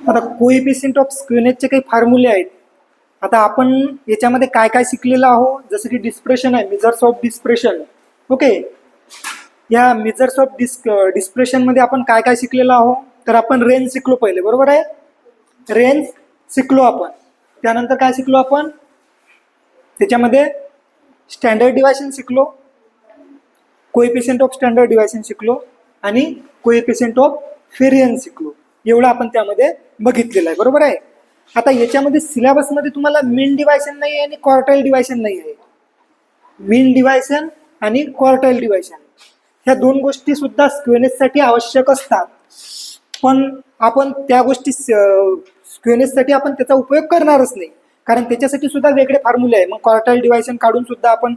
आता coefficient of स्क्वेअरनेसचे काही फॉर्म्युले आहेत. आता आपण याच्यामध्ये काय काय शिकलेलो आहोत, जसं की डिस्प्रेशन आहे, मेजर्स ऑफ डिस्प्रेशन. ओके, या मेजर्स ऑफ डिस्प्रेशन मध्ये आपण काय काय शिकलेलो आहोत, तर आपण रेंज शिकलो पहिले, बरोबर आहे. रेंज शिकलो आपण. त्यानंतर काय शिकलो आपण, त्याच्यामध्ये स्टँडर्ड डिव्हायशन शिकलो, कोएफिशियंट ऑफ स्टँडर्ड डिव्हायशन शिकलो आणि कोएफिशियंट ऑफ व्हेरियन्स शिकलो. एवढं आपण त्यामध्ये बघितलेलं आहे, बरोबर आहे. आता याच्यामध्ये सिलेबसमध्ये तुम्हाला मीन डिव्हायशन नाही आहे आणि क्वार्टाईल डिव्हायशन नाही आहे. मीन डिव्हायशन आणि क्वार्टाईल डिव्हायशन ह्या दोन गोष्टी सुद्धा स्क्वेअरनेससाठी आवश्यक असतात, पण आपण त्या गोष्टी स्क्वेअरनेससाठी आपण त्याचा उपयोग करणारच नाही, कारण त्याच्यासाठी सुद्धा वेगळे फॉर्म्युले आहे. मग क्वार्टाईल डिव्हायशन काढून सुद्धा आपण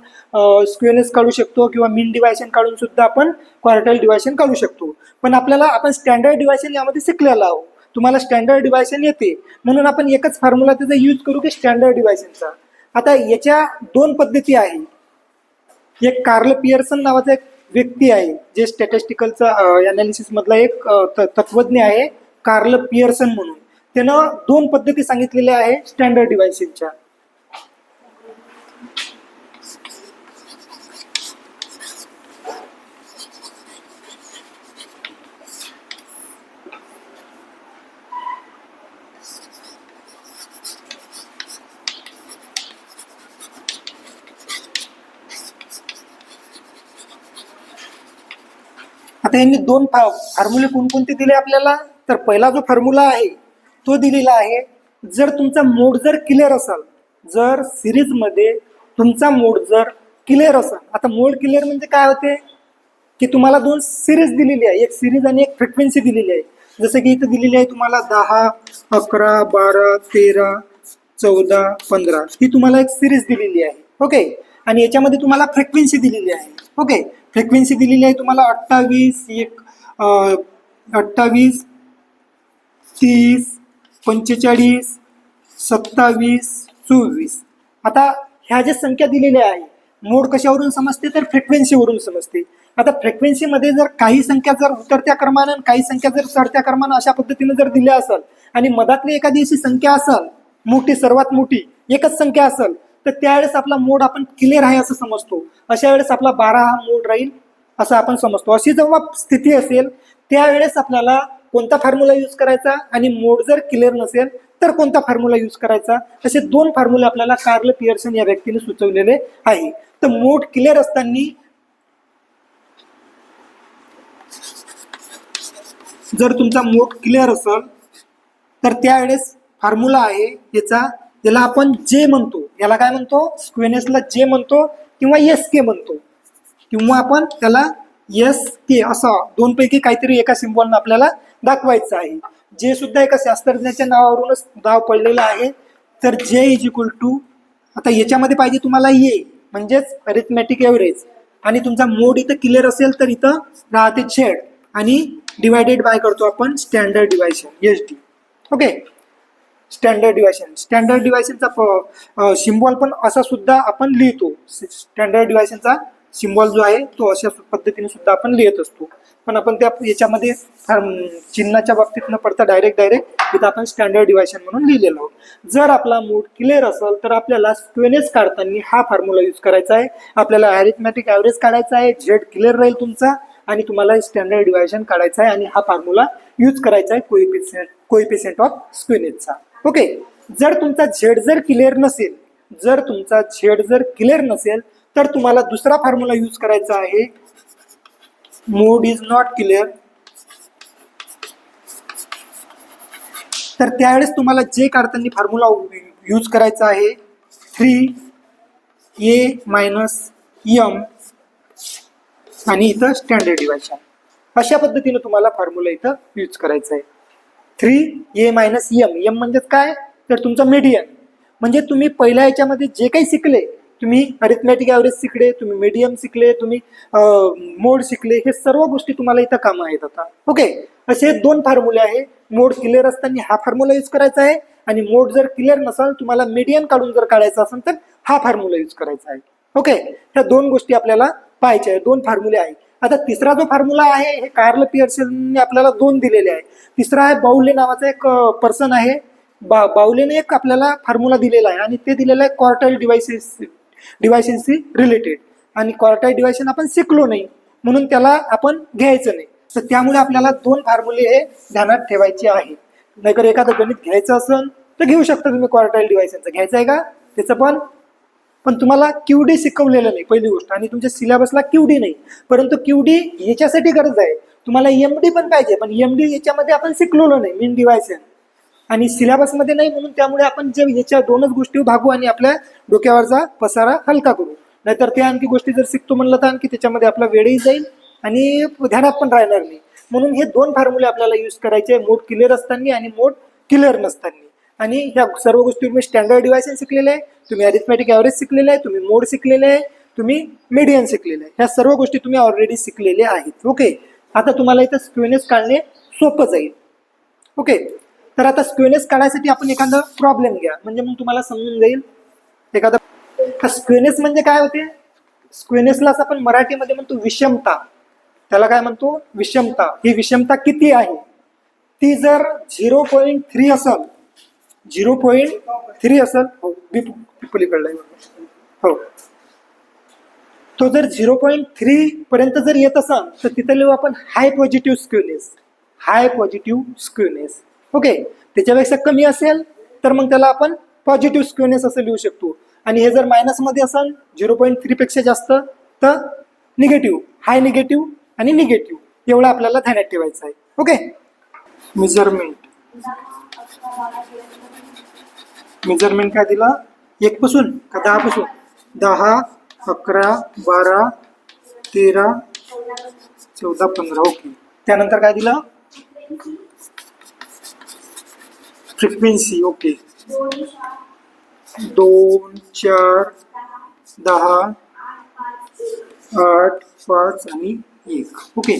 स्क्वेअरनेस काढू शकतो किंवा मीन डिव्हायशन काढून सुद्धा आपण क्वार्टाईल डिव्हायशन काढू शकतो. पण आपल्याला आपण स्टँडर्ड डिव्हायशन यामध्ये शिकलेलं आहोत. तुम्हाला स्टँडर्ड डिव्हायशन येते म्हणून आपण एकच फॉर्म्युला त्याचा यूज करू की स्टँडर्ड डिव्हायशनचा. आता याच्या दोन पद्धती आहे. एक कार्ल पियर्सन नावाचा एक व्यक्ती आहे, जे स्टॅटिस्टिकलचा अनालिसिस मधला एक तत्वज्ञ आहे, कार्ल पियर्सन म्हणून. त्यानं दोन पद्धती सांगितलेल्या आहे स्टँडर्ड डिव्हायशनच्या. आता यांनी दोन फॉर्म्युले कोणकोणते दिले आपल्याला, तर पहिला जो फॉर्म्युला आहे तो दिलेला आहे, जर तुमचा मोड जर क्लिअर असेल, जर सिरीज मध्ये तुमचा मोड जर क्लिअर असेल. आता मोड क्लिअर म्हणजे काय होते की तुम्हाला दोन सिरीज दिलेली आहे, एक सिरीज आणि एक फ्रिक्वेन्सी दिलेली आहे. जसं की इथं दिलेली आहे तुम्हाला 10, 11, 12, 13, 14, 15 ही तुम्हाला एक सिरीज दिलेली आहे. ओके, आणि याच्यामध्ये तुम्हाला फ्रिक्वेन्सी दिलेली आहे. ओके, फ्रिक्वेन्सी दिलेली आहे तुम्हाला 28, 30, 45, 27, 24. आता ह्या ज्या संख्या दिलेल्या आहे, मोड कशावरून समजते, तर फ्रिक्वेन्सीवरून समजते. आता फ्रिक्वेन्सीमध्ये जर काही संख्या जर उतरत्या क्रमानं काही संख्या जर चढत्या क्रमानं अशा पद्धतीने जर दिल्या असेल आणि मधातली एखादी अशी संख्या असेल मोठी, सर्वात मोठी एकच संख्या असेल, तर त्यावेळेस आपला मोड आपण क्लिअर आहे असं समजतो. अशा वेळेस आपला 12 हा मोड राहील असं आपण समजतो. अशी जेव्हा स्थिती असेल त्यावेळेस आपल्याला कोणता फॉर्म्युला यूज करायचा आणि मोड जर क्लिअर नसेल तर कोणता फॉर्म्युला यूज करायचा, असे दोन फॉर्म्युले आपल्याला कार्ल पियर्सन या व्यक्तीने सुचवलेले आहे. तर मोड क्लिअर असताना जर तुमचा मोड क्लिअर असेल तर त्यावेळेस फॉर्म्युला आहे याचा, ज्याला आपण जे म्हणतो, याला काय म्हणतो, स्क्वेअरनेसला जे म्हणतो किंवा एस के म्हणतो, किंवा आपण त्याला एस के असं दोनपैकी काहीतरी एका सिम्बॉलनं आपल्याला दाखवायचं आहे. जे सुद्धा एका शास्त्रज्ञाच्या नावावरूनच नाव पडलेलं आहे. तर जे इज इक्वल टू, आता याच्यामध्ये पाहिजे तुम्हाला ए म्हणजेच अरिथमॅटिक एव्हरेज, आणि तुमचा मोड इथं क्लिअर असेल तर इथं राहते झेड आणि डिवायडेड बाय करतो आपण standard deviation S D. Okay, standard deviation, स्टँडर्ड डिव्हायशनचा सिम्बॉल पण असा सुद्धा आपण लिहितो. स्टँडर्ड डिव्हायशनचा सिम्बॉल जो आहे तो अशा पद्धतीने सुद्धा आपण लिहित असतो, पण आपण त्या याच्यामध्ये चिन्हाच्या बाबतीत न पडता डायरेक्ट इथं आपण स्टँडर्ड डिव्हायशन म्हणून लिहिलेलो आहोत. जर आपला मोड क्लिअर असेल तर आपल्याला स्क्वेअरनेस काढताना हा फॉर्म्युला यूज करायचा आहे. आपल्याला अरिथमॅटिक ॲव्हरेज काढायचा आहे, झेड क्लिअर राहील तुमचा, आणि तुम्हाला स्टँडर्ड डिव्हायशन काढायचा आहे आणि हा फॉर्म्युला यूज करायचा आहे कोएफिशियंट ऑफ स्क्वेअरनेसचा. ओके, जर तुमचा झेड जर क्लिअर नसेल, जर तुमचा झेड जर क्लिअर नसेल तर तुम्हाला दुसरा फॉर्म्युला यूज करायचा आहे, मोड इज नॉट क्लिअर. तर त्यावेळेस तुम्हाला जे काढताना फॉर्म्युला यूज करायचा आहे 3a - m आणि इथं स्टँडर्ड डिव्हायशन. अशा पद्धतीने तुम्हाला फॉर्म्युला इथं यूज करायचा आहे. 3a - m, m म्हणजेच काय, तर तुमचा मीडियन. म्हणजे तुम्ही पहिल्या याच्यामध्ये जे काही शिकले, तुम्ही अरिथमॅटिक ॲव्हरेज शिकले, तुम्ही मीडियम शिकले, तुम्ही मोड शिकले, हे सर्व गोष्टी तुम्हाला इथं कामं आहेत आता. ओके, असे दोन फॉर्म्युले आहे. मोड क्लिअर असताना हा फॉर्म्युला यूज करायचा आहे, आणि मोड जर क्लिअर नसेल, तुम्हाला मीडियन काढून जर काढायचा असेल तर हा फॉर्म्युला यूज करायचा आहे. ओके, ह्या दोन गोष्टी आपल्याला पाहायच्या आहे, दोन फॉर्म्युले आहे. आता तिसरा जो फॉर्म्युला आहे हे कार्ल पियर्सनने आपल्याला 2 दिलेले आहे. तिसरा आहे बाउले नावाचा एक पर्सन आहे. बाउलेने एक आपल्याला फॉर्म्युला दिलेला आहे आणि ते दिलेलं आहे क्वार्टाईल डिव्हायसेसशी रिलेटेड. आणि क्वार्टाईल डिव्हायशन आपण शिकलो नाही म्हणून त्याला आपण घ्यायचं नाही. तर त्यामुळे आपल्याला 2 फॉर्म्युले हे ध्यानात ठेवायचे आहे. नाहीतर एखादं गणित घ्यायचं असेल तर घेऊ शकता तुम्ही. क्वार्टाईल डिव्हायशनचं घ्यायचं आहे का त्याचं पण तुम्हाला क्यूडी शिकवलेलं नाही पहिली गोष्ट, आणि तुमच्या सिलेबसला क्यूडी नाही. परंतु क्यूडी याच्यासाठी गरज आहे, तुम्हाला एमडी पण पाहिजे, पण एमडी याच्यामध्ये आपण शिकलेलो नाही, मीन डिव्हायसन आणि सिलेबसमध्ये नाही. म्हणून त्यामुळे आपण जे याच्या 2च गोष्टी भागू आणि आपल्या डोक्यावरचा पसारा हलका करू. नाहीतर त्या आणखी गोष्टी जर शिकतो म्हणलं तर आणखी त्याच्यामध्ये आपला वेळही जाईल आणि ध्यानात पण राहणार नाही. म्हणून हे 2 फॉर्म्युले आपल्याला यूज करायचे, मोड क्लिअर असताना आणि मोड क्लिअर नसताना. आणि ह्या सर्व गोष्टी तुम्ही स्टँडर्ड डिव्हायसन शिकलेले आहे, तुम्ही अरिथमॅटिक ॲव्हरेज शिकलेले आहे, तुम्ही मोड शिकलेले आहे, तुम्ही मीडियन शिकलेले आहे. ह्या सर्व गोष्टी तुम्ही ऑलरेडी शिकलेले आहेत. ओके, आता तुम्हाला इथं स्क्वेनेस काढणे सोपं जाईल. ओके, तर आता स्क्वेनेस काढायसाठी आपण एखादा प्रॉब्लेम घ्या, म्हणजे मग तुम्हाला समजून जाईल. एखादा स्क्वेनेस म्हणजे काय होते, स्क्वेनेसलाच आपण मराठीमध्ये म्हणतो विषमता. त्याला काय म्हणतो, विषमता. ही विषमता किती आहे, ती जर 0.3 असेल, 0.3 असेल, हो पलीकडला हो, तो जर 0.3 पर्यंत जर येत असेल तर तिथं लिहू आपण हाय पॉझिटिव्ह स्क्वेनेस. हाय पॉझिटिव्ह स्क्वेनेस. ओके, त्याच्यापेक्षा कमी असेल तर मग त्याला आपण पॉझिटिव्ह स्क्वेनेस असं लिहू शकतो. आणि हे जर मायनसमध्ये असेल 0.3 पेक्षा जास्त तर निगेटिव्ह, हाय निगेटिव्ह आणि निगेटिव्ह एवढं आपल्याला ध्यानात ठेवायचं आहे. ओके, मेजरमेंट काय दिला, 1 पासून का 10 पासून, 10, 11, 12, 13, 14, 15. ओके, त्यानंतर काय दिलं, फ्रिक्वेन्सी. ओके, 2, 4, 10, 8, 5 आणि 1. ओके,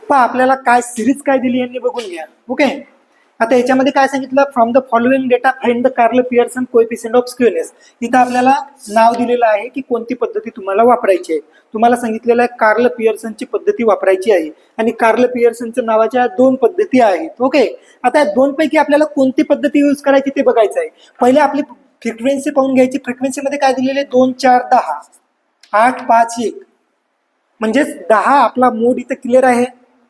पहा आपल्याला काय सिरीज काय दिली यांनी बघून घ्या. ओके, आता याच्यामध्ये काय सांगितलं, from the following data find the Karl Pearson coefficient of skewness. इथं आपल्याला नाव दिलेलं आहे की कोणती पद्धती तुम्हाला वापरायची आहे. तुम्हाला सांगितलेलं आहे कार्ल पियर्सनची पद्धती वापरायची आहे आणि कार्ल पियर्सनच्या नावाच्या 2 पद्धती आहेत. ओके, आता या 2 पैकी आपल्याला कोणती पद्धती यूज करायची ते बघायचं आहे. पहिले आपली फ्रिक्वेन्सी पाहून घ्यायची. फ्रिक्वेन्सीमध्ये काय दिलेले, 2, 4, 10, 8, 5, 1, म्हणजेच 10 आपला मोड इथं क्लिअर आहे,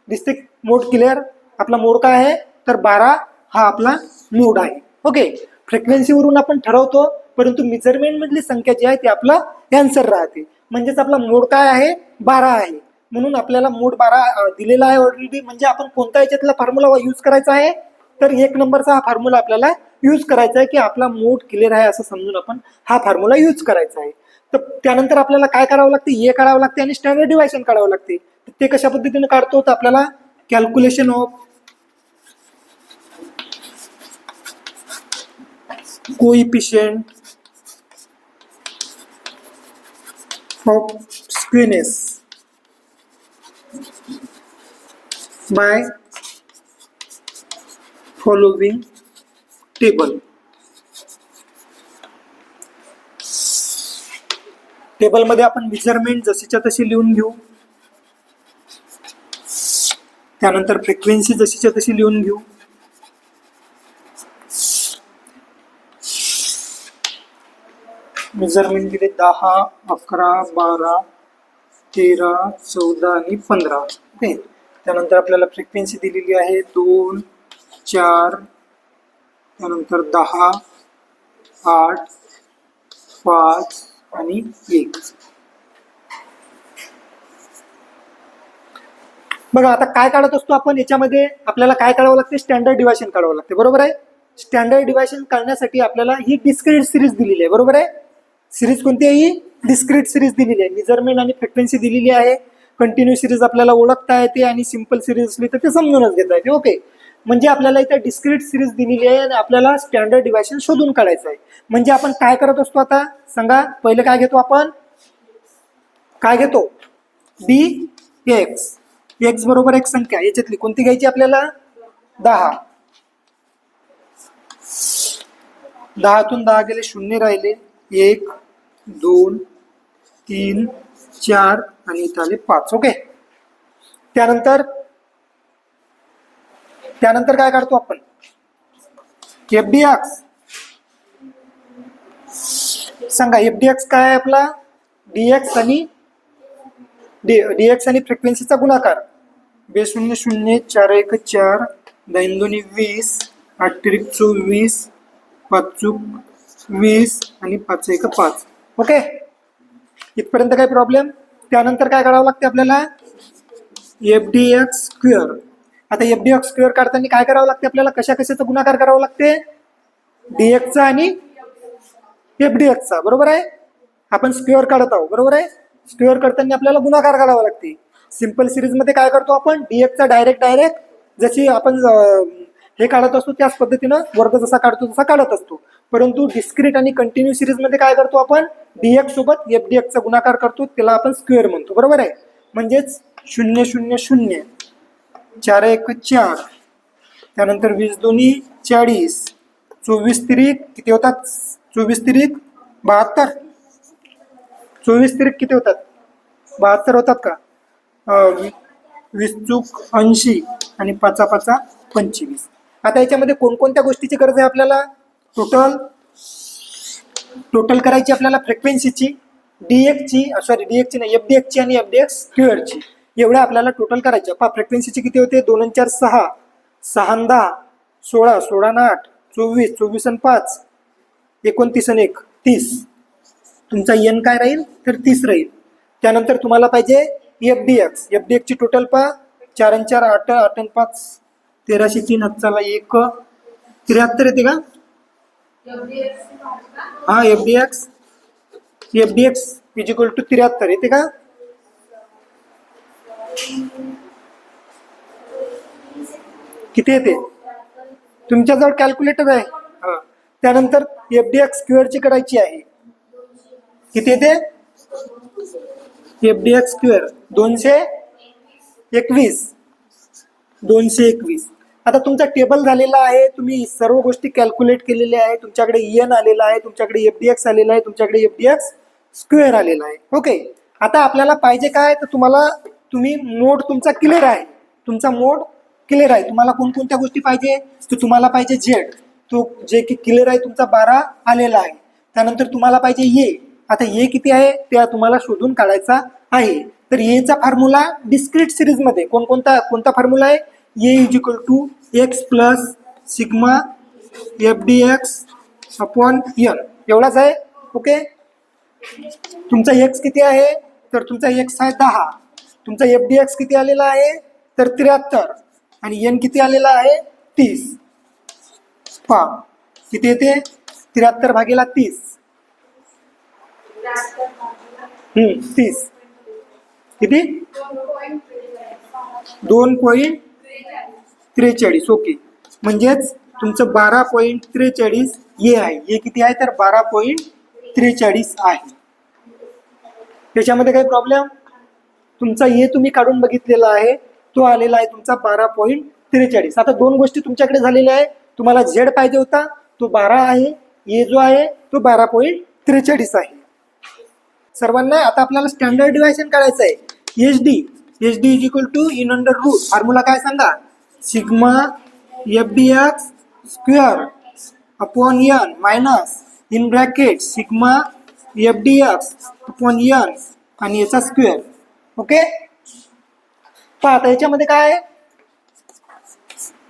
दिसते मोड क्लिअर. आपला मोड काय आहे तर 12 हा आपला मोड आहे. ओके, फ्रिक्वेन्सीवरून आपण ठरवतो, परंतु मेजरमेंट मधली संख्या जी आहे ती आपला आन्सर राहते. म्हणजेच आपला मोड काय आहे, 12 आहे. म्हणून आपल्याला मोड 12 दिलेला आहे ऑलरेडी. म्हणजे आपण कोणता याच्यातला फॉर्म्युला यूज करायचा आहे तर 1 नंबरचा हा फॉर्म्युला आपल्याला यूज करायचा आहे की आपला मोड क्लिअर आहे असं समजून आपण हा फॉर्म्युला यूज करायचा आहे. तर त्यानंतर आपल्याला काय करावं लागते, हे काढावं लागते आणि स्टँडर्ड डिव्हायशन काढावं लागते. ते कशा पद्धतीने काढतो तर आपल्याला calculation of coefficient of skewness by following table. टेबलमध्ये आपण मेजरमेंट जशीच्या तशी लिहून घेऊ, त्यानंतर फ्रिक्वेन्सी जशीच्या तशी लिहून घेऊ, मेजरमेंट दिले 10, 11, 12, 13, 14 आणि 15. ओके, त्यानंतर आपल्याला फ्रिक्वेन्सी दिलेली आहे 2, 4, त्यानंतर 10, 8, 5 आणि 1. बघा आता काय काढत असतो आपण याच्यामध्ये, आपल्याला काय काढावं लागते, स्टँडर्ड डिव्हायशन काढावं लागते. बरोबर आहे, स्टँडर्ड डिव्हायशन काढण्यासाठी आपल्याला ही डिस्क्रीट सिरीज दिलेली आहे. बरोबर आहे, सिरीज कोणती आहे, ही डिस्क्रीट सिरीज दिलेली आहे. मेजरमेंट आणि फ्रिक्वेन्सी दिलेली आहे. कंटिन्यू सिरीज आपल्याला ओळखता येते आणि सिंपल सिरीज असली तर ते समजूनच घेता येते. ओके, म्हणजे आपल्याला इथे डिस्क्रीट सिरीज दिलेली आहे आणि आपल्याला स्टँडर्ड डिव्हायशन शोधून काढायचं आहे. म्हणजे आपण काय करत असतो आता सांगा, पहिले काय घेतो आपण, काय घेतो, डी एक्स. एक्स बरोबर एक संख्या, याच्यातली कोणती घ्यायची आपल्याला, 10. 10तून 10 गेले, 0 राहिले, 1, 2, 3, 4 आणि इथं आले 5. ओके, त्यानंतर काय काढतो आपण, FDX. सांगा FDX काय आहे आपला, DX आणि फ्रिक्वेन्सीचा गुणाकार. 2 0 0 4 1 4 2 2 20 8 3 24 5 चूक 20 आणि 5 1 5. ओके, इथपर्यंत काय प्रॉब्लेम. त्यानंतर काय करावं लागते आपल्याला, FDX स्क्वेअर. आता FDX स्क्वेअर काढताना काय करावं लागते आपल्याला, कशाचा गुणाकार करावा लागते, DX चा आणि FDX चा. बरोबर आहे, आपण स्क्वेअर काढत आहोत. बरोबर आहे, स्क्वेअर करताना आपल्याला गुणाकार करावा लागते. सिंपल सिरीज मध्ये काय करतो आपण, DX चा डायरेक्ट जशी आपण हे काढत असतो त्याच पद्धतीनं वर्ग जसा काढतो तसा काढत असतो. परंतु डिस्क्रीट आणि कंटिन्यू सिरीज मध्ये काय करतो आपण, DX सोबत FDX चा गुणाकार करतो, त्याला आपण स्क्वेअर म्हणतो. बरोबर आहे, म्हणजेच 0 0 0 4 1 4 त्यानंतर 20 2 40 24 तिरिक किती होतात, 24 तिरिक 72, 24 तिरिक किती होतात, 72 होतात का, 20 चूक 80 आणि 5 5 25. आता याच्यामध्ये कोणकोणत्या गोष्टीची गरज आहे आपल्याला, टोटल करायची आपल्याला फ्रिक्वेन्सीची, DX ची नाही, FDX ची आणि FDX स्क्वेअरची. एवढ्या आपल्याला टोटल करायच्या. पहा फ्रिक्वेन्सीची किती होते, 2 4 6 6 10 16 16 8 24 24 आणि 5 29 आणि 1 30. तुमचा N काय राहील, तर 30 राहील. त्यानंतर तुम्हाला पाहिजे FDX ची टोटल पहा, 4 आणि 4 8 8 आणि 5 13 3 चला 1 73 येते का, हा FDX इज इक्वल टू 73 येते का, किती येते, तुमच्याजवळ कॅल्क्युलेटर आहे. हा, त्यानंतर FDX स्क्वेअरची करायची आहे, किती येते, FDX स्क्वेअर 221. आता तुमचा टेबल झालेला आहे, तुम्ही सर्व गोष्टी कॅल्क्युलेट केलेल्या आहे, तुमच्याकडे EN आलेला आहे, तुमच्याकडे FDX आलेला आहे, तुमच्याकडे FDX स्क्वेअर आलेला आहे. ओके, आता आपल्याला पाहिजे काय, तर तुम्ही मोड तुमचा क्लिअर आहे, तुमचा मोड क्लिअर आहे. तुम्हाला कोणकोणत्या गोष्टी पाहिजे, तर तुम्हाला पाहिजे Z, तो जे की क्लिअर आहे तुमचा 12 आलेला आहे. त्यानंतर तुम्हाला पाहिजे A. आता A किती आहे ते तुम्हाला शोधून काढायचा आहे. तर A चा फॉर्म्युला डिस्क्रीट सिरीज मध्ये कोणता फॉर्म्युला आहे, A is equal to x plus sigma FDX upon N एवढाच आहे. ओके, तुमचा x किती आहे, तर तुमचा x आहे 10, तुमचा FDX किती आलेला आहे, तर 73 आणि N किती आलेला आहे 30. पहा किती येते, 73 भागेला 30 30 किती, 2.43. ओके, म्हणजेच तुमचं 12.43 हे आहे. हे किती आहे, तर 12.43 आहे. त्याच्यामध्ये काही प्रॉब्लेम, तुमचा हे तुम्ही काढून बघितलेला आहे, तो आलेला आहे तुमचा 12.43. आता दोन गोष्टी तुमच्याकडे झालेल्या आहे, तुम्हाला Z पाहिजे होता तो 12 आहे, हे जो आहे तो 12.43 आहे. सर्वांना आता आपल्याला स्टँडर्ड डिव्हायशन काढायचं आहे. HD is equal to in under root, formula काय सांगा, sigma FDX square upon N minus in bracket sigma FDX upon N आणि याचा स्क्वेअर. ओके, पहा आता याच्यामध्ये काय आहे,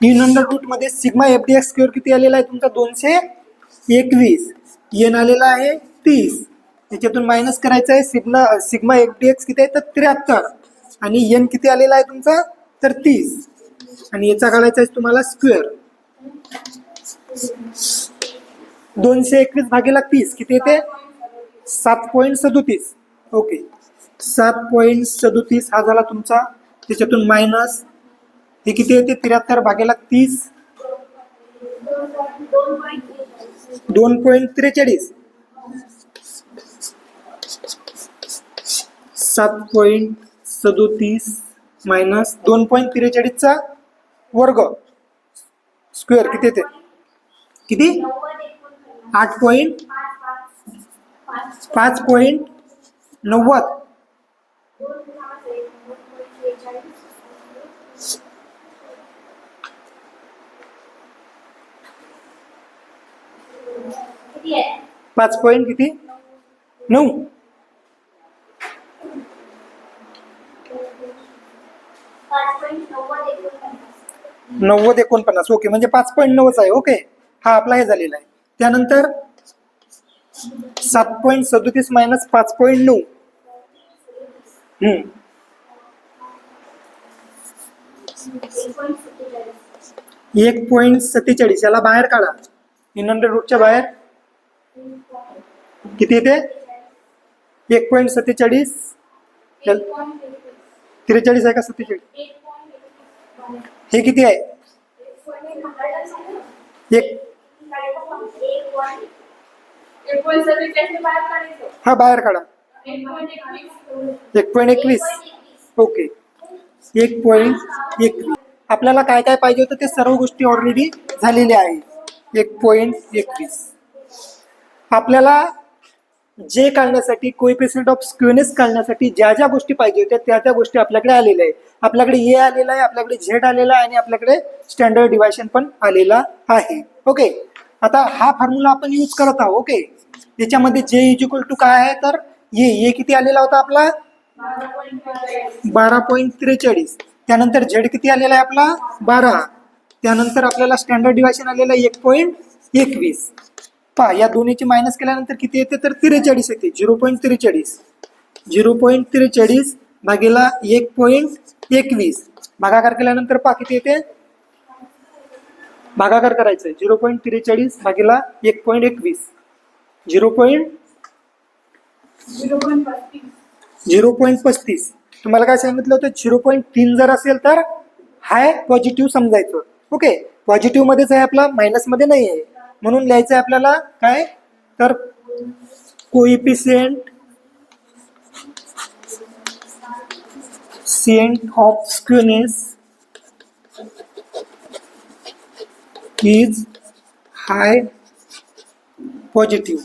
इन अंडर रूट मध्ये सिग्मा FDX स्क्वेअर किती आलेला आहे तुमचा 221, N आलेला आहे 30, याच्यातून मायनस करायचं आहे. सिग्मा FDX किती आहे तर 73 आणि N किती आलेला आहे तुमचा तर 30 आणि याचा काढायचा आहे तुम्हाला स्क्वेअर. 221 भागेला 30 किती येते 7.37. ओके, 7.37 हा झाला तुमचा. त्याच्यातून मायनस हे किती येते 73 भागेला 30 2.43. 7.37 मायनस 2.43 चा वर्ग स्क्वेअर किती येते, किती 5.90 किती आहे? 5 पॉईंट किती 9 90 49 ओके म्हणजे 5.9 आहे. ओके हा आपला हे झालेला आहे. त्यानंतर 7.37 मायनस 5.9 1.47 याला बाहेर काढा. इन अंडर रूटच्या बाहेर किती येते 1.47 43 आहे का 47 हे किती आहे एक हा बाहेर काढा 1.21 ओके 1.21 आपल्याला काय काय पाहिजे होतं ते सर्व गोष्टी ऑलरेडी झालेल्या आहेत. 1.21 आपल्याला जे काढण्यासाठी कोएफिशियंट ऑफ स्क्यूनेस काढण्यासाठी ज्या ज्या गोष्टी पाहिजे होत्या त्या त्या गोष्टी आपल्याकडे आलेल्या आहे. आपल्याकडे ए आलेला आहे, आपल्याकडे झेड आलेला आहे आणि आपल्याकडे स्टँडर्ड डिव्हायशन पण आलेला आहे. ओके आता हा फॉर्म्युला आपण यूज करत आहोत. ओके याच्यामध्ये जे इज इक्वल टू काय आहे तर ए किती आलेला होता आपला 12.43 त्यानंतर झेड किती आलेला आहे आपला 12 त्यानंतर आपल्याला स्टँडर्ड डिव्हायशन आलेलं आहे 1.21 पहा या दोन्हीची मायनस केल्यानंतर किती येते तर 43 येते 0.43 भागेला 1.21 भागाकार केल्यानंतर पहा किती येते भागाकार करायचंय 0.43 भागेला 1.21 0.35 तुम्हाला काय सांगितलं होतं 0.3 जर असेल तर हाय पॉझिटिव्ह समजायचं. ओके पॉझिटिव्ह मध्येच आहे आपला मायनस मध्ये नाही आहे म्हणून लिहायचं आहे आपल्याला काय तर coefficient of skewness is hi positive